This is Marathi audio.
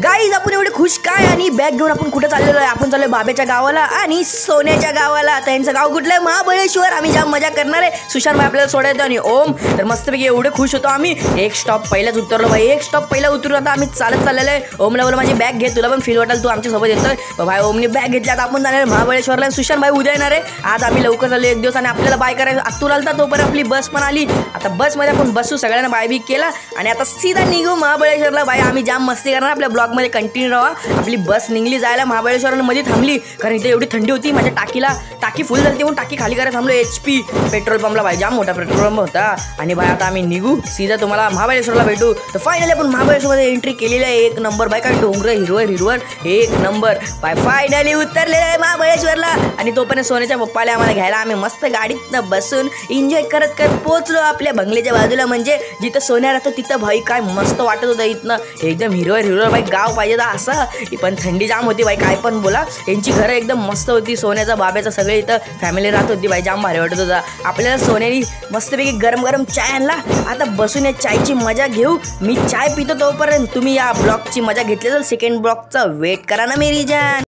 गाईज आपण एवढे खुश काय आणि बॅग घेऊन आपण कुठे चाललेलो आहे? आपण चाललोय बाबेच्या गावाला आणि सोन्याच्या गावाला. त्यांचं गाव कुठलं आहे? महाबळेश्वर. आम्ही जाम मजा करणार आहे. सुशांत भाई आपल्याला सोडायचं आणि ओम तर मस्तपैकी एवढे खुश होतो आम्ही. एक स्टॉप पहिलाच उतरलो भाई, एक स्टॉप पहिला उतरून आता आम्ही चालत चाललेलो आहे. ओमला बोला माझी बॅग घे, तुला पण फील वाटेल, तू आमच्या सोबत येतोय. भाई ओमने बॅग घेतली. आता आपण जाणार महाबळेश्वरला. सुशांत भाई उद्या येणार आहे. आज आम्ही लवकर चाललो एक दिवस आणि आपल्याला बाय करायचं. अतुल आलता तोपर्यंत आपली बस पण आली. आता बसमध्ये आपण बसू, सगळ्यांना बाय बी केला आणि आता सीधा निघू महाबळेश्वरला. भाई आम्ही जाम मस्ती करणार. आपल्या ब्लॉगमध्ये कंटिन्यू राहा. आपली बस निघली जायला महाबळेश्वरला, मध्ये थांबली कारण इथे एवढी थंडी होती. माझ्या टाकी फुल झाली म्हणून टाकी खाली करायला थांबलो. HP पेट्रोल पंपला भाई, जाम मोठा पेट्रोल पंप होता. आणि भाई आता आम्ही निघू सीधा तुम्हाला महाबळेश्वरला भेटू. तर फायनली आपण महाबळेश्वरमध्ये एंट्री केलेली आहे. एक नंबर बाय, काय डोंगर हिरवळ एक नंबर बाय. फायनली उतरलेलं आहे महाबळेश्वरला आणि तोपर्यंत सोन्याच्या पप्पाला आम्हाला घ्यायला आम्ही मस्त गाडीतनं बसून एन्जॉय करत पोहोचलो आपल्या बंगल्याच्या बाजूला. म्हणजे जिथं सोन्या राहतं तिथं भाई काय मस्त वाटत होतं. इथनं एकदम हिरवळ भाई गाव पाहिजे तर असं. पण थंडी जाम होती भाई, काय पण बोला. यांची घरं एकदम मस्त होती. सोन्याचा बाब्याचा सगळे इथं फॅमिली राहत होती भाई, जाम भारी वाटत होता. आपल्याला सोन्यानी मस्तपैकी गरम गरम चाय आणला. आता बसून या चायची मजा घेऊ. मी चाय पितो तोपर्यंत तुम्ही या ब्लॉगची मजा घेतली तर सेकंड ब्लॉगचा वेट करा ना मेरी जान.